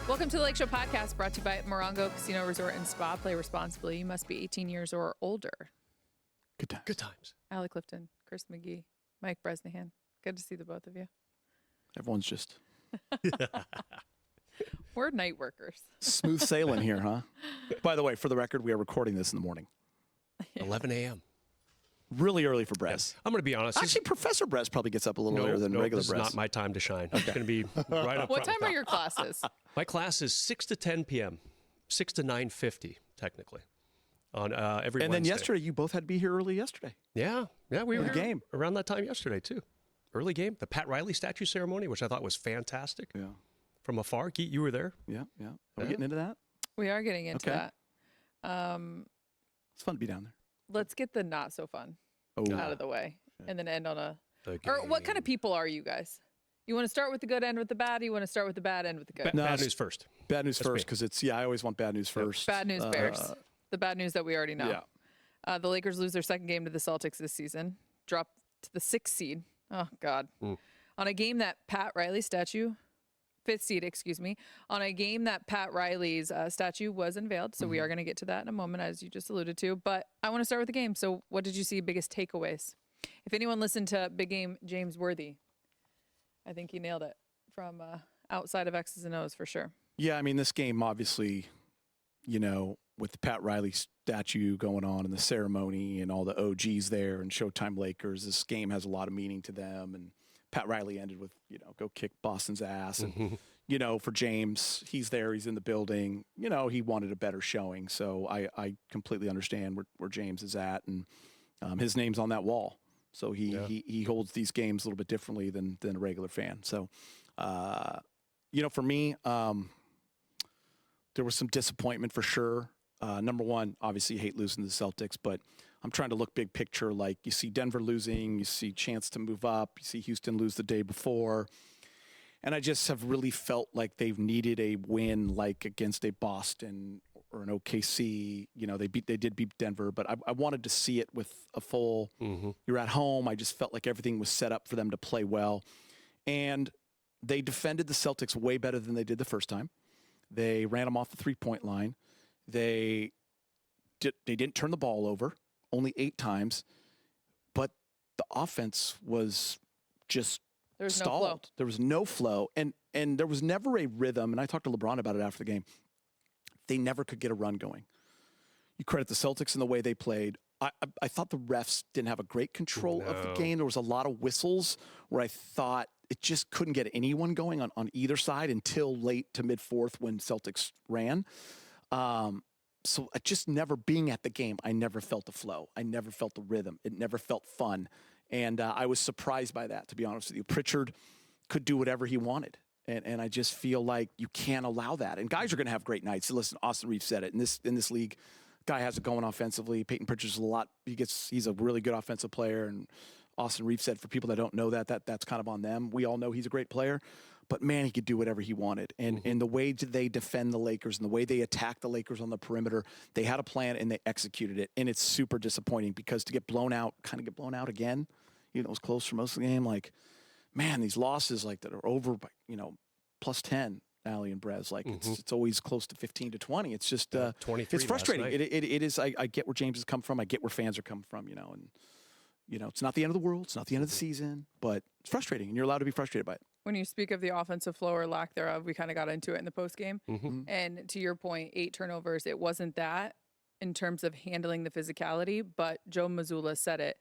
Welcome to the Lakeshow podcast, brought to you by Morongo Casino Resort and Spa. Play responsibly. You must be 18 years or older. Good times. Good times. Allie Clifton, Chris McGee, Mike Bresnahan. Good to see the both of you. Everyone's just We're night workers. smooth sailing here, huh? By the way, for the record, we are recording this in the morning. 11 a.m. Really early for Brez. I'm going to be honest. Actually, Professor Brez probably gets up a little earlier than regular this Brez. is not my time to shine. It's going to be right up What front time with are that. your classes? My class is 6 to 10 p.m., 6 to 9:50, technically, on every And Wednesday. then yesterday, you both had to be here early yesterday. Yeah, we were The here game. around that time yesterday, too. Early game. The Pat Riley statue ceremony, which I thought was fantastic. Yeah. From afar. Geet, you were there. Yeah. Are we getting into that? We are getting into Okay. that. It's fun to be down there. Let's get the not so fun out of the way and then end on a... Or what kind of people are you guys? You want to start with the good, end with the bad? Or you want to start with the bad, end with the good? Bad news first. Bad news That's first, me. because it's, I always want bad news first. Bad news bears. The bad news that we already know. Yeah. The Lakers lose their second game to the Celtics this season, drop to the 6th seed. Oh, God. On a game that Pat Riley's statue, 5th seed, excuse me, on a game that Pat Riley's statue was unveiled. So we are going to get to that in a moment, as you just alluded to. But I want to start with the game. So what did you see, biggest takeaways? If anyone listened to Big Game James Worthy, I think he nailed it from outside of X's and O's for sure. Yeah, I mean, this game, obviously, with the Pat Riley statue going on and the ceremony and all the OGs there and Showtime Lakers, this game has a lot of meaning to them. And Pat Riley ended with, go kick Boston's ass. And, for James, he's there, he's in the building. He wanted a better showing. So I completely understand where James is at. And his name's on that wall. So he holds these games a little bit differently than a regular fan. So, for me, there was some disappointment for sure. Number one, obviously you hate losing to the Celtics, but I'm trying to look big picture. Like you see Denver losing, you see chance to move up, you see Houston lose the day before. And I just have really felt like they've needed a win, like against a Boston or an OKC. They did beat Denver, but I wanted to see it with a full, you're at home. I just felt like everything was set up for them to play well. And they defended the Celtics way better than they did the first time. They ran them off the 3-point line. They didn't turn the ball over, only 8 times, but the offense was just stalled. No flow. There was no flow, and there was never a rhythm. And I talked to LeBron about it after the game. They never could get a run going. You credit the Celtics in the way they played. I thought the refs didn't have a great control of the game. There was a lot of whistles where I thought it just couldn't get anyone going on either side until late to mid-fourth when Celtics ran. So just never being at the game, I never felt the flow. I never felt the rhythm. It never felt fun. And I was surprised by that, to be honest with you. Pritchard could do whatever he wanted. And I just feel like you can't allow that. And guys are going to have great nights. Listen, Austin Reeves said it. In this league, guy has it going offensively. Peyton Pritchard's a lot. He's a really good offensive player. And Austin Reeves said, for people that don't know that's kind of on them. We all know he's a great player. But, man, he could do whatever he wanted. And the way they defend the Lakers and the way they attack the Lakers on the perimeter, they had a plan and they executed it. And it's super disappointing because to get blown out again, it was close for most of the game. Like, man, these losses like that are over by, plus 10, Allie and Brez. Like, it's always close to 15 to 20. It's just 23 it's frustrating. last night. It is. I get where James has come from. I get where fans are coming from, and it's not the end of the world. It's not the end of the season, but it's frustrating, and you're allowed to be frustrated by it. When you speak of the offensive flow or lack thereof, we kind of got into it in the post game. And to your point, 8 turnovers, it wasn't that in terms of handling the physicality, but Joe Mazzulla said it.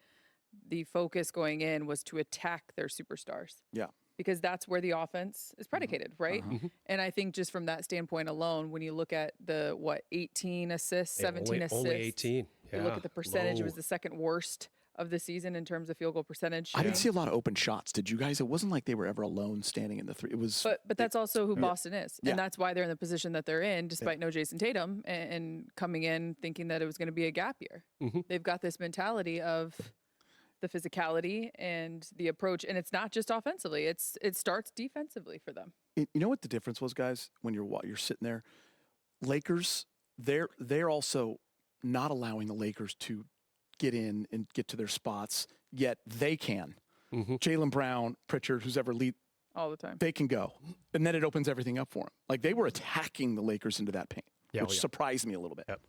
The focus going in was to attack their superstars. Yeah. Because that's where the offense is predicated, right? And I think just from that standpoint alone, when you look at the, 18 assists, 17 assists. Only 18. You look at the percentage, it was the second worst of the season in terms of field goal percentage. I didn't see a lot of open shots. Did you guys? It wasn't like they were ever alone standing in the 3. It was. But that's also who Boston is. Yeah. And that's why they're in the position that they're in, despite no Jason Tatum, and coming in thinking that it was going to be a gap year. They've got this mentality of the physicality and the approach. And it's not just offensively. It starts defensively for them. You know what the difference was, guys? When you're sitting there, Lakers, they're also not allowing the Lakers to get in and get to their spots, yet they can. Jaylen Brown, Pritchard, who's ever lead all the time. they can go. And then it opens everything up for them. Like, they were attacking the Lakers into that paint, which surprised me a little bit. Yep.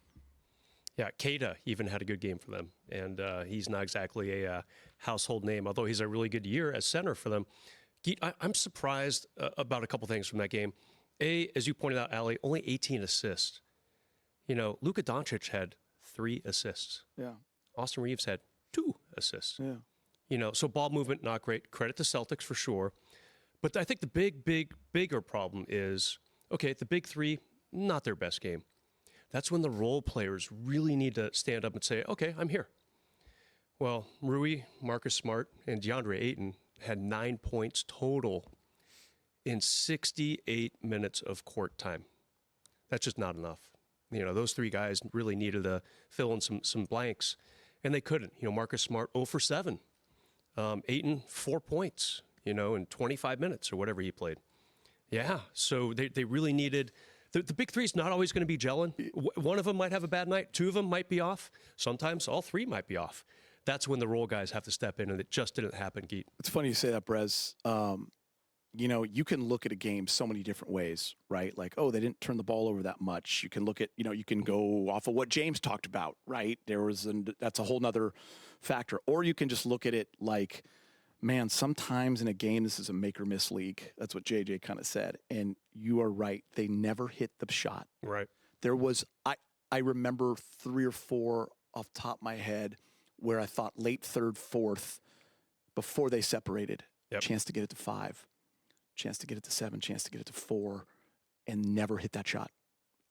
Yeah, Keita even had a good game for them, and he's not exactly a household name, although he's a really good year as center for them. I'm surprised about a couple things from that game. As you pointed out, Allie, only 18 assists. You know, Luka Doncic had 3 assists. Yeah. Austin Reeves had 2 assists. Yeah. You know, so ball movement, not great. Credit to Celtics for sure. But I think the bigger problem is, okay, the big three, not their best game. That's when the role players really need to stand up and say, okay, I'm here. Well, Rui, Marcus Smart, and DeAndre Ayton had 9 points total in 68 minutes of court time. That's just not enough. You know, those 3 guys really needed to fill in some blanks, and they couldn't. You know, Marcus Smart 0 for 7. Ayton 4 points, you know, in 25 minutes or whatever he played. Yeah, so they really needed. The big three is not always going to be gelling. One of them might have a bad night. 2 of them might be off. Sometimes all 3 might be off. That's when the role guys have to step in, and it just didn't happen, Geet. It's funny you say that, Brez. You know, you can look at a game so many different ways, right? Like, oh, they didn't turn the ball over that much. You can look at, you know, you can go off of what James talked about, right? That's a whole nother factor. Or you can just look at it like, man, sometimes in a game, this is a make or miss league. That's what JJ kind of said. And you are right. They never hit the shot. Right. There was, I remember 3 or 4 off the top of my head where I thought late third, fourth, before they separated, chance to get it to 5, chance to get it to 7, chance to get it to 4, and never hit that shot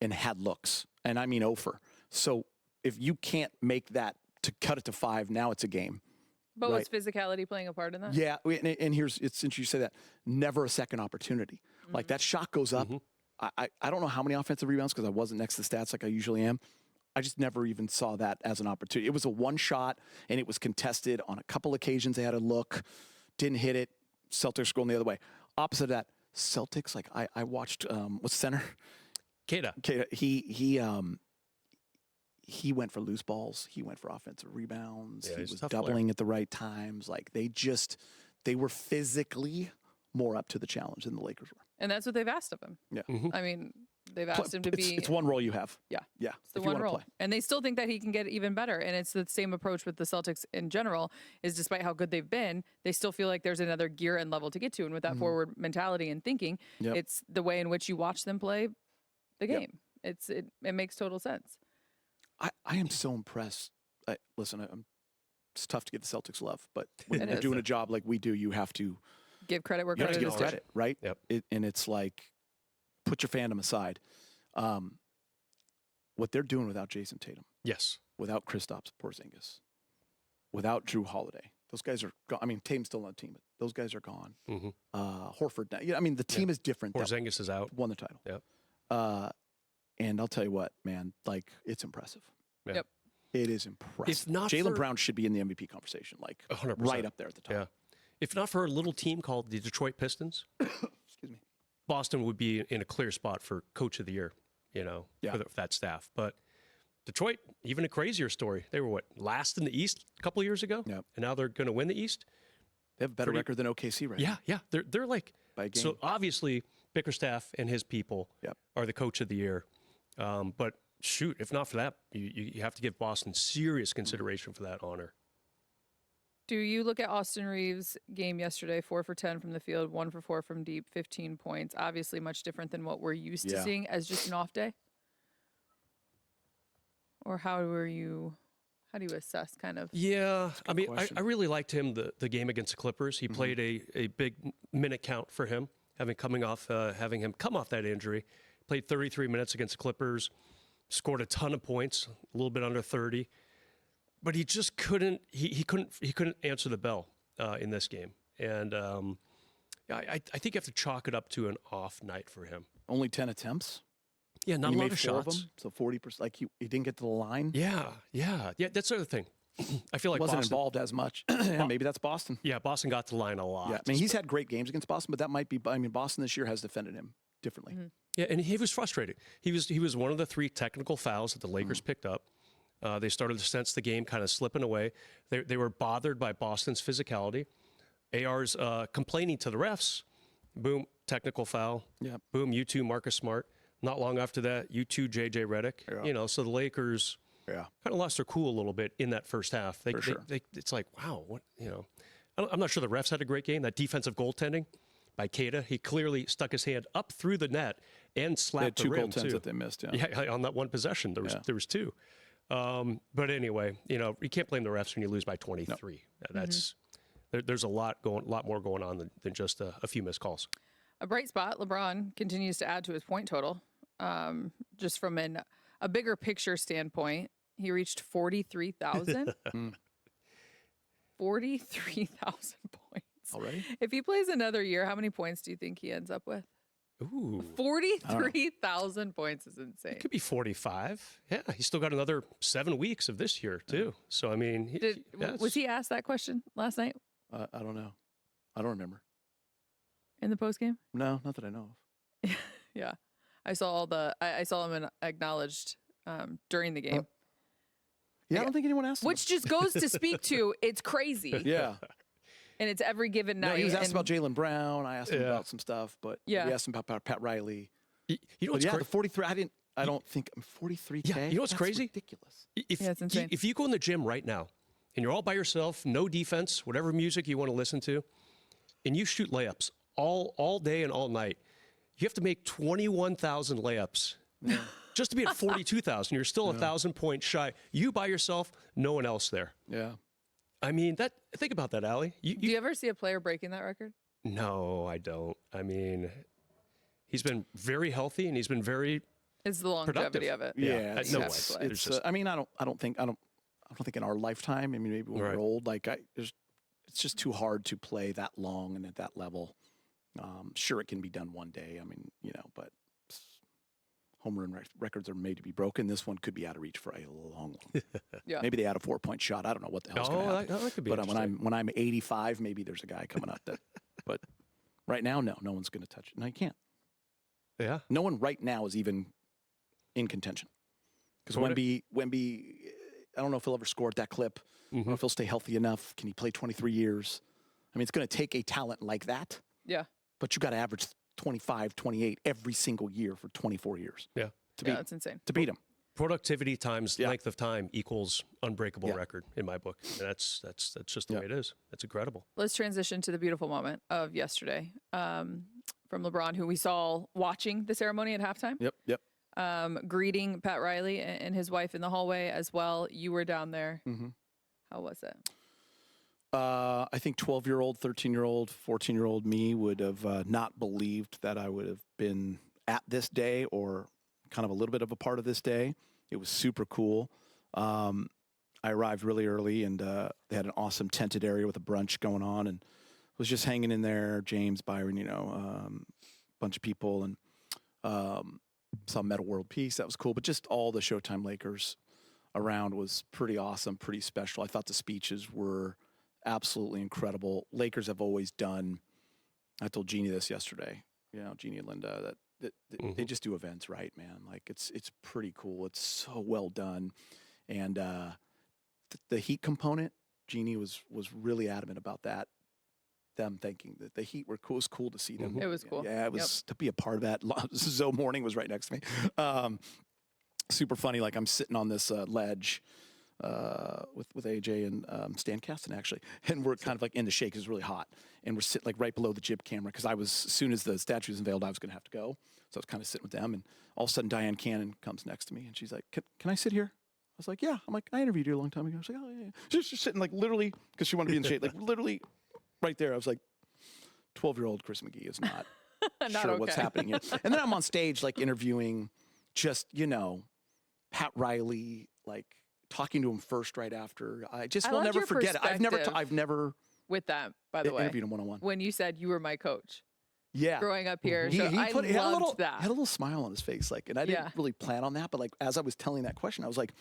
and had looks. And I mean over. So if you can't make that to cut it to 5, now it's a game. But was physicality playing a part in that? Yeah, and it's since you say that, never a second opportunity. Mm-hmm. Like, that shot goes up. Mm-hmm. I don't know how many offensive rebounds because I wasn't next to the stats like I usually am. I just never even saw that as an opportunity. It was a one shot, and it was contested on a couple occasions. They had a look, didn't hit it. Celtics going the other way. Opposite of that, Celtics, like I watched, what's the center? Keita. He went for loose balls. He went for offensive rebounds. Yeah, he was doubling at the right times. Like, they were physically more up to the challenge than the Lakers were. And that's what they've asked of him. Yeah. Mm-hmm. I mean, they've asked him to be. It's one role you have. Yeah. Yeah. It's the one role. And they still think that he can get even better. And it's the same approach with the Celtics in general, is despite how good they've been, they still feel like there's another gear and level to get to. And with that forward mentality and thinking, it's the way in which you watch them play the game. It makes total sense. I am so impressed. Listen, it's tough to give the Celtics love, but when you're doing a job like we do, you have to give credit where you have credit to is give due. credit, right? Yep. And it's like, put your fandom aside. What they're doing without Jason Tatum, Yes. without Kristaps Porzingis, without Drew Holiday, those guys are gone. I mean, Tatum's still on the team, but those guys are gone. Mm-hmm. Horford, I mean, the team is different. Porzingis is out. Won the title. Yep. And I'll tell you what, man, like, it's impressive. Yeah. Yep. It is impressive. If not Jaylen for- Brown should be in the MVP conversation, like 100%. right up there at the top. Yeah. If not for a little team called the Detroit Pistons, Excuse me. Boston would be in a clear spot for Coach of the Year, you know, for that staff. But Detroit, even a crazier story. They were, last in the East a couple of years ago? Yep. And now they're going to win the East? They have a better record than OKC right now. Yeah. They're like, By a game. so obviously Bickerstaff and his people are the Coach of the Year. But shoot, if not for that, you have to give Boston serious consideration for that honor. Do you look at Austin Reeves' game yesterday, 4 for 10 from the field, 1 for 4 from deep, 15 points, obviously much different than what we're used to seeing, as just an off day? Or how do you assess kind of? Yeah, I mean, question. I really liked him the game against the Clippers. He played a big minute count for him, having him come off that injury. Played 33 minutes against the Clippers, scored a ton of points, a little bit under 30, but he just couldn't. He couldn't answer the bell in this game, and I think you have to chalk it up to an off night for him. Only 10 attempts. Yeah, not He a lot made of 4 shots. of them, so 40%. Like, he didn't get to the line. Yeah. That's the other thing. I feel like Wasn't Boston, involved as much. Yeah, maybe that's Boston. Yeah, Boston got to the line a lot. Yeah, I mean, he's had great games against Boston, but that might be. I mean, Boston this year has defended him differently. Mm-hmm. Yeah, and he was frustrated. He was one of the 3 technical fouls that the Lakers picked up. They started to sense the game kind of slipping away. They were bothered by Boston's physicality. AR's complaining to the refs, boom, technical foul. Yep. Boom, you two, Marcus Smart. Not long after that, you two, JJ Redick. Yeah. You know, so the Lakers kind of lost their cool a little bit in that first half. For sure. It's like, wow, what, you know. I'm not sure the refs had a great game. That defensive goaltending by Keita, he clearly stuck his hand up through the net and slapped the rim, two goaltends too. that they missed, Yeah, on that one possession, there was two. But anyway, you know, you can't blame the refs when you lose by 23. No. That's there's a lot more going on than just a few missed calls. A bright spot, LeBron continues to add to his point total. Just from a bigger picture standpoint, he reached 43,000. 43,000 points. Already? If he plays another year, how many points do you think he ends up with? Ooh. 43,000 points is insane. It could be 45. Yeah, he's still got another 7 weeks of this year, too. So, I mean... Was he asked that question last night? I don't know. I don't remember. In the postgame? No, not that I know of. Yeah. I saw I saw him acknowledged during the game. Yeah, I don't think anyone asked him. Which just goes to speak to, it's crazy. Yeah. And it's every given night. No, he was asked about Jaylen Brown. I asked him about some stuff, but we Yeah. asked him about Pat Riley. You know But what's the 43, I don't think, 43K? Yeah, you know what's That's crazy? ridiculous. It's insane. If you go in the gym right now and you're all by yourself, no defense, whatever music you want to listen to, and you shoot layups all day and all night, you have to make 21,000 layups just to be at 42,000. You're still 1,000 points shy. You by yourself, no one else there. Yeah. I mean, think about that, Allie. Do you ever see a player breaking that record? No, I don't. I mean, he's been very healthy and he's been very It's the longevity productive. of it. Yeah. No way. It's I mean, I don't think in our lifetime, I mean, maybe when we're old, like it's just too hard to play that long and at that level. Sure, it can be done one day. I mean, you know, but home run records are made to be broken. This one could be out of reach for a long. Yeah. Maybe they had a 4-point shot. I don't know what the hell's going to happen. That could be But interesting. when I'm 85, maybe there's a guy coming up that. But right now, no one's going to touch it. No, you can't. Yeah. No one right now is even in contention. Because Wemby, I don't know if he'll ever score at that clip. I don't know if he'll stay healthy enough. Can he play 23 years? I mean, it's going to take a talent like that. Yeah. But you got to average 25, 28 every single year for 24 years. Yeah. That's insane. To beat him. Productivity times length of time equals unbreakable record in my book. And that's just the way it is. That's incredible. Let's transition to the beautiful moment of yesterday from LeBron, who we saw watching the ceremony at halftime. Yep. Greeting Pat Riley and his wife in the hallway as well. You were down there. Mm-hmm. How was it? I think 12-year-old, 13-year-old, 14-year-old me would have not believed that I would have been at this day or kind of a little bit of a part of this day. It was super cool. I arrived really early, and they had an awesome tented area with a brunch going on, and was just hanging in there. James, Byron, a bunch of people, and saw Metal World Peace. That was cool. But just all the Showtime Lakers around was pretty awesome, pretty special. I thought the speeches were absolutely incredible. Lakers have always done, I told Jeannie this yesterday, Jeannie and Linda, that they just do events right, man. Like it's pretty cool. It's so well done. And the Heat component, Jeannie was really adamant about that. Them thinking that the Heat were cool. It was cool to see them. It was cool. Yeah, it was to be a part of that. Zoe Morning was right next to me. Super funny. Like I'm sitting on this ledge with AJ and Stan Kasten actually, and we're kind of like in the shake. It's really hot, and we're sitting like right below the jib camera because as soon as the statue was unveiled, I was going to have to go. So I was kind of sitting with them, and all of a sudden Diane Cannon comes next to me, and she's like, "Can I sit here?" I was like, "Yeah." I'm like, "I interviewed you a long time ago." I was like, "Oh yeah." She's just sitting like literally because she wanted to be in the shade, like literally right there. I was like, 12-year-old Chris McGee is not, sure what's happening here. And then I'm on stage like interviewing just Pat Riley, like talking to him first right after. I will never forget it. I've never with that, by the way, interviewed him one-on-one. When you said you were my coach. Yeah. Growing up here. He So I loved that. He had a little smile on his face. And I didn't really plan on that. But like, as I was telling that question, I was like,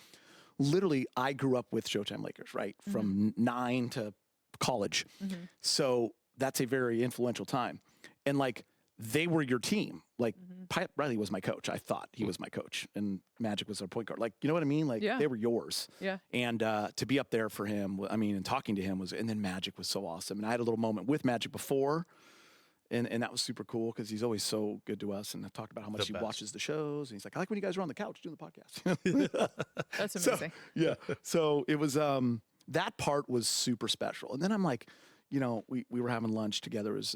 literally, I grew up with Showtime Lakers, right? From 9 to college. So that's a very influential time. And like, they were your team. Like, Pat Riley was my coach. I thought he was my coach. And Magic was our point guard. Like, you know what I mean? Like, they were yours. Yeah. And to be up there for him, and talking to him and then Magic was so awesome. And I had a little moment with Magic before. And that was super cool because he's always so good to us. And I talked about how much he watches the shows. And he's like, I like when you guys are on the couch doing the podcast. That's amazing. So it was, that part was super special. And then I'm like, we were having lunch together as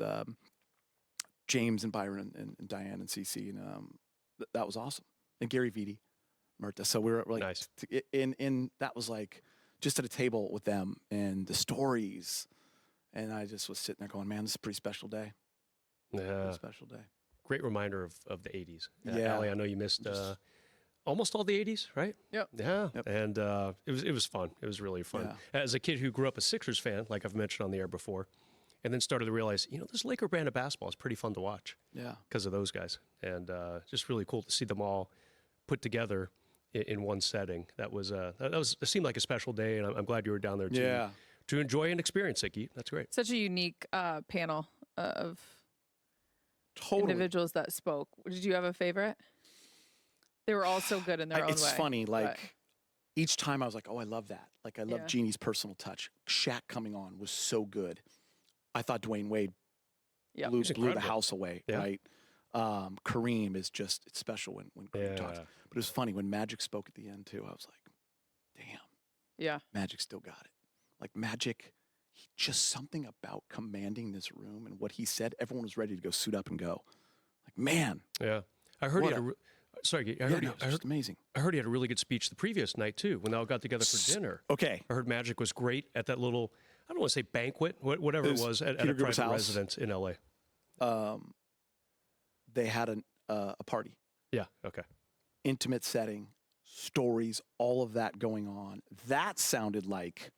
James and Byron and Diane and Cece. And that was awesome. And Gary Vitti, Murta. So we were like, nice. In that was like just at a table with them and the stories. And I just was sitting there going, man, this is a pretty special day. Yeah. Special day. Great reminder of the 80s. Yeah. Allie, I know you missed almost all the 80s, right? Yep. Yeah. Yep. And it was fun. It was really fun. Yeah. As a kid who grew up a Sixers fan, like I've mentioned on the air before, and then started to realize, this Laker brand of basketball is pretty fun to watch. Yeah. Because of those guys. And just really cool to see them all put together in one setting. It seemed like a special day, and I'm glad you were down there too. Yeah. To enjoy and experience it, Geet. That's great. Such a unique panel of Totally. individuals that spoke. Did you have a favorite? They were all so good in their own way. It's funny, like but- each time I was like, oh, I love that. Like I love Yeah. Jeannie's personal touch. Shaq coming on was so good. I thought Dwayne Wade Yep. blew He's the incredible. house away, Yeah. right? Kareem is just, it's special when Kareem talks. Yeah. But it was funny when Magic spoke at the end too. I was like, damn, Yeah. Magic still got it. Like Magic, just something about commanding this room and what he said, everyone was ready to go suit up and go. Like, man. Yeah. I heard What he had sorry, Geet. I Yeah, heard, no, he, it's just amazing. I heard he had a really good speech the previous night too, when they all got together for dinner. Okay. I heard Magic was great at that little, I don't want to say banquet, whatever it was at Peter a Griff's private house. residence in LA. They had a party, Yeah. Okay. intimate setting, stories, all of that going on. That sounded like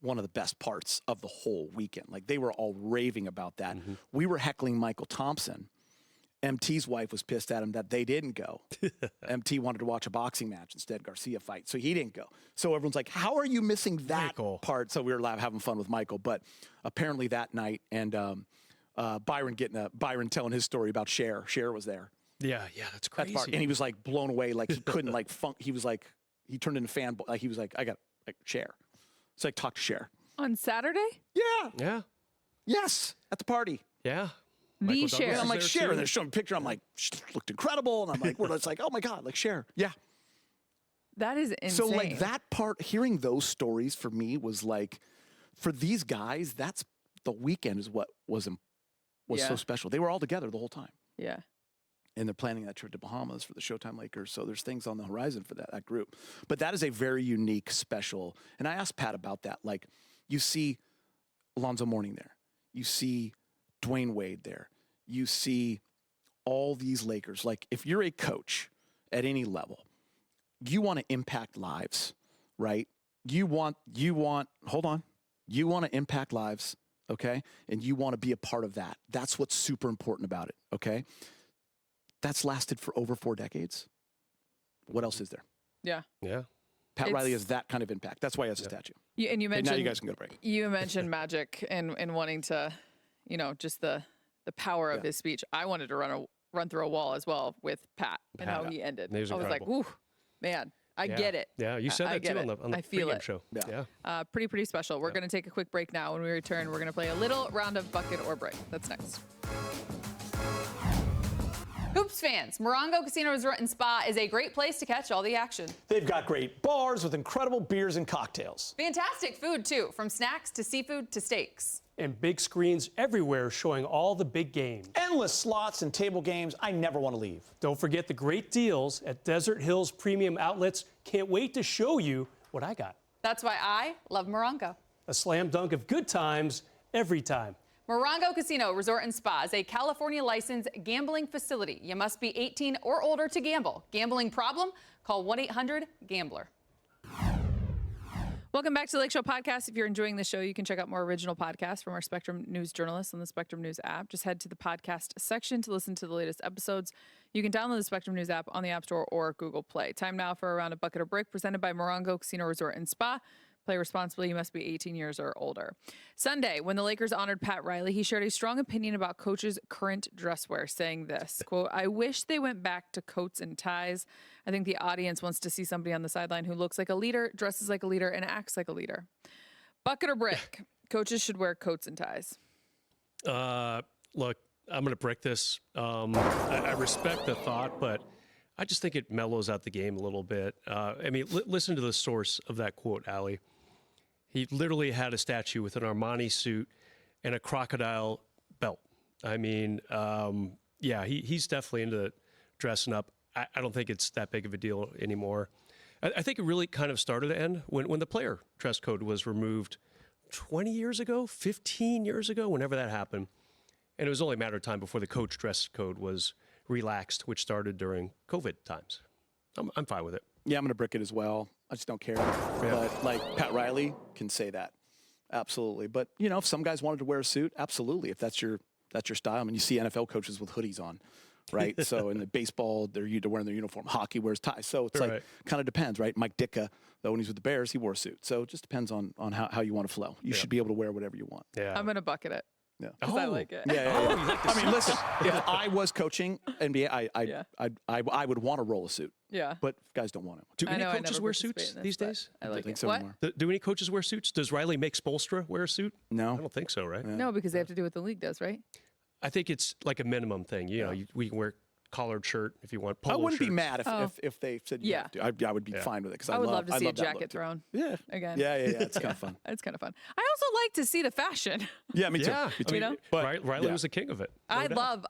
one of the best parts of the whole weekend. Like they were all raving about that. Mm-hmm. We were heckling Michael Thompson. MT's wife was pissed at him that they didn't go. MT wanted to watch a boxing match instead, Garcia fight, so he didn't go. So everyone's like, how are you missing that Michael. part? So we were having fun with Michael, but apparently that night, and Byron telling his story about Cher. Cher was there. Yeah. That's That's crazy. part, and he was like blown away, like he couldn't like funk. He was like, he turned into fan, like he was like, I got like Cher. It's like talk to Cher. On Saturday? Yeah. Yeah. Yes. At the party. Yeah. The Michael Cher. Douglas And I'm is like there, Cher, too. and they're showing a picture. I'm like, she looked incredible, and I'm like, it's like, oh my god, like Cher. Yeah. That is insane. So like that part, hearing those stories for me was like, for these guys, that's the weekend is what was Yeah. so special. They were all together the whole time, Yeah. and they're planning that trip to Bahamas for the Showtime Lakers. So there's things on the horizon for that group. But that is a very unique, special. And I asked Pat about that. Like, you see Alonzo Mourning there, you see Dwayne Wade there, you see all these Lakers. Like, if you're a coach at any level, you want to impact lives, right? You want you want to impact lives, okay? And you want to be a part of that. That's what's super important about it, okay? That's lasted for over 4 decades. What else is there? Yeah. Yeah. Pat Riley It's- has that kind of impact. That's why he has a statue. And you Okay, mentioned now you guys can go to break. You mentioned Magic and wanting to, just the power of Yeah. his speech. I wanted to run through a wall as well with Pat and how Pat. he ended. He was I was like, incredible. "Ooh, man, I Yeah. get it." Yeah. You said I that get too it. on the I feel pregame it. show. Yeah. Yeah. Pretty special. We're going to take a quick break now. When we return, we're going to play a little round of bucket or break. That's next. Hoops fans, Morongo Casino Resort and Spa is a great place to catch all the action. They've got great bars with incredible beers and cocktails. Fantastic food, too, from snacks to seafood to steaks. And big screens everywhere showing all the big games. Endless slots and table games. I never want to leave. Don't forget the great deals at Desert Hills Premium Outlets. Can't wait to show you what I got. That's why I love Morongo. A slam dunk of good times every time. Morongo Casino Resort and Spa is a California licensed gambling facility. You must be 18 or older to gamble. Gambling problem? Call 1-800-GAMBLER. Welcome back to the Lakeshow podcast. If you're enjoying the show, you can check out more original podcasts from our Spectrum News journalists on the Spectrum News app. Just head to the podcast section to listen to the latest episodes. You can download the Spectrum News app on the App Store or Google Play. Time now for a round of bucket or break presented by Morongo Casino Resort and Spa. Play responsibly. You must be 18 years or older. Sunday, when the Lakers honored Pat Riley, he shared a strong opinion about coaches' current dress wear, saying this, quote, "I wish they went back to coats and ties. I think the audience wants to see somebody on the sideline who looks like a leader, dresses like a leader, and acts like a leader." Bucket or brick? Coaches should wear coats and ties. Look, I'm going to brick this. I respect the thought, but I just think it mellows out the game a little bit. I mean, listen to the source of that quote, Allie. He literally had a statue with an Armani suit and a crocodile belt. I mean, yeah, he's definitely into dressing up. I don't think it's that big of a deal anymore. I think it really kind of started to end when the player dress code was removed 20 years ago, 15 years ago, whenever that happened. And it was only a matter of time before the coach dress code was relaxed, which started during COVID times. I'm fine with it. Yeah, I'm going to brick it as well. I just don't care. But like Pat Riley can say that. Absolutely. But, you know, if some guys wanted to wear a suit, absolutely. If that's your style. I mean, you see NFL coaches with hoodies on, right? So in the baseball, they're wearing their uniform. Hockey wears ties. So it's like kind of depends, right? Mike Ditka, though, when he's with the Bears, he wore a suit. So it just depends on how you want to flow. You should be able to wear whatever you want. Yeah. I'm going to bucket it. Yeah. Because I like it. Yeah. I mean, listen, if I was coaching NBA, I would want to roll a suit. Yeah. But guys don't want to. Do any coaches wear suits these days? I like think it. so What? anymore. Do any coaches wear suits? Does Riley make Spoelstra wear a suit? No. I don't think so, right? No, because they have to do what the league does, right? I think it's like a minimum thing. You know, we can wear collared shirt if you want. Polo I wouldn't be shirts. mad if they said you have to. I would be fine with it because I would love to see a that look, jacket too. thrown. Yeah. Again. Yeah. It's kind of fun. It's kind of fun. I also like to see the fashion. Yeah, me too. Yeah, Me too. I mean, know? But Riley was the king of it. No I doubt.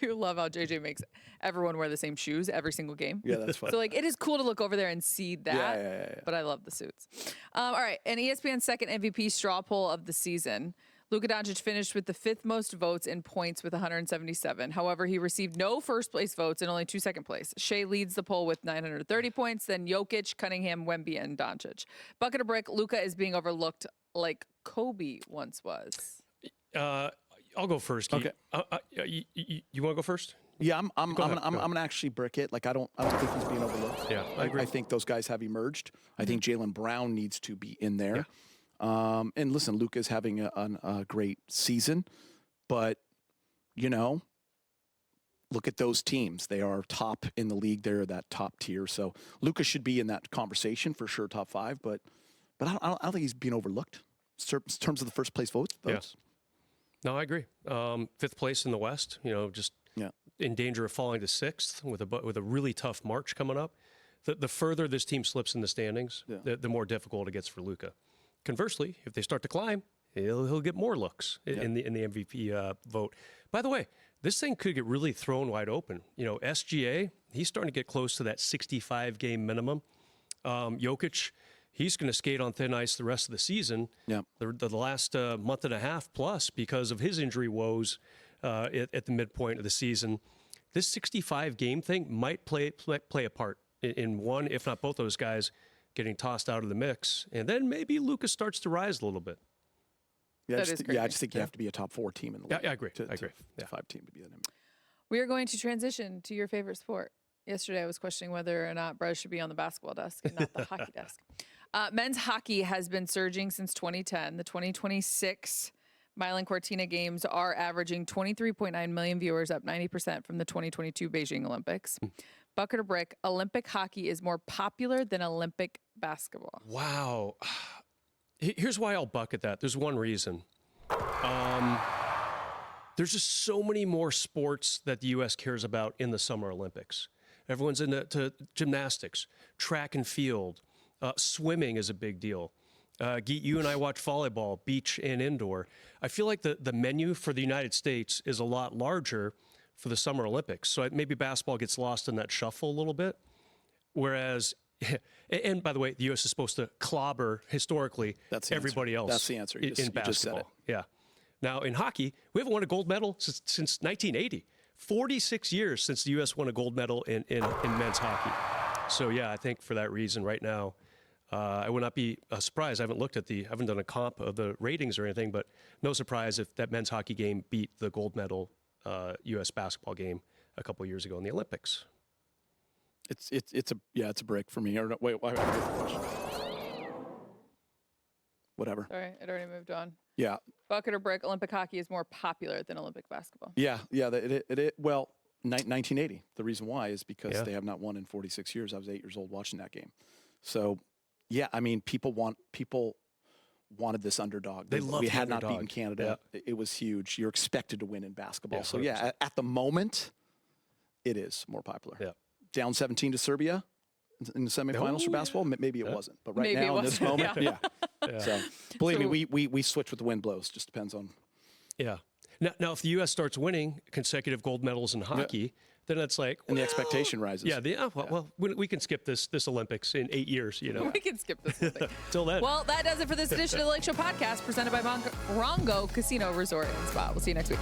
do love how JJ makes everyone wear the same shoes every single game. Yeah, that's fun. So like it is cool to look over there and see that. Yeah. But I love the suits. All right, and ESPN's second MVP straw poll of the season. Luka Doncic finished with the 5th most votes in points with 177. However, he received no first place votes and only 2 second place. Shea leads the poll with 930 points, then Jokic, Cunningham, Wemby, and Doncic. Bucket of brick, Luka is being overlooked like Kobe once was. I'll go first. Keith. Okay. You want to go first? Yeah, I'm Go ahead. gonna actually brick it. Like I don't think he's being overlooked. Yeah, I agree. I think those guys have emerged. I think Jaylen Brown needs to be in there. And listen, Luka's having a great season, but you know, look at those teams. They are top in the league. They're that top tier. So Luka should be in that conversation for sure, top 5. But I don't think he's being overlooked in terms of the first place votes. Yeah. No, I agree. 5th place in the West. You know, just in danger of falling to 6th with a really tough March coming up. The further this team slips in the standings, the more difficult it gets for Luka. Conversely, if they start to climb, he'll get more looks in the MVP vote. By the way, this thing could get really thrown wide open. You know, SGA, he's starting to get close to that 65 game minimum. Jokic, he's going to skate on thin ice the rest of the season. Yeah, the last month and a half plus because of his injury woes at the midpoint of the season. This 65 game thing might play a part in one, if not both those guys getting tossed out of the mix, and then maybe Luka starts to rise a little bit. Yeah, I just think you have to be a top 4 team in the league. Yeah, I agree. I agree. 5 team to be in it. We are going to transition to your favorite sport. Yesterday, I was questioning whether or not Brez should be on the basketball desk and not the hockey desk. Men's hockey has been surging since 2010. The 2026 Milan Cortina games are averaging 23.9 million viewers, up 90% from the 2022 Beijing Olympics. Bucket or brick, Olympic hockey is more popular than Olympic basketball. Wow. Here's why I'll bucket that. There's one reason. There's just so many more sports that the U.S. cares about in the Summer Olympics. Everyone's into gymnastics, track and field. Swimming is a big deal. Geet, you and I watch volleyball, beach and indoor. I feel like the menu for the United States is a lot larger for the Summer Olympics. So maybe basketball gets lost in that shuffle a little bit. Whereas, and by the way, the U.S. is supposed to clobber historically everybody else. That's the answer. In basketball. Just said it. Yeah. Now, in hockey, we haven't won a gold medal since 1980. 46 years since the U.S. won a gold medal in men's hockey. So, yeah, I think for that reason right now, I would not be surprised. I haven't done a comp of the ratings or anything, but no surprise if that men's hockey game beat the gold medal U.S. basketball game a couple of years ago in the Olympics. It's a break for me. Or no, wait, I have a question. Whatever. Sorry, it already moved on. Yeah. Bucket or brick, Olympic hockey is more popular than Olympic basketball. Yeah. Well, 1980. The reason why is because they have not won in 46 years. I was 8 years old watching that game. So, yeah, I mean, people wanted this underdog. They loved We the had not underdog. beaten Canada. It was huge. You're expected to win in basketball. Yeah, So, yeah, at the moment, it is more popular. Yeah. Down 17 to Serbia in the semifinals for basketball, maybe it wasn't. But right Maybe it now, in this wasn't, moment, yeah. So, believe me, we switch with the wind blows. Just depends on. Yeah. Now, if the U.S. starts winning consecutive gold medals in hockey, then it's like, And the expectation rises. Yeah. Well, we can skip this Olympics in 8 years. You know. We can skip this whole thing. Till then. Well, that does it for this edition of the Lakeshow podcast presented by Rongo Casino Resort and Spa. We'll see you next week.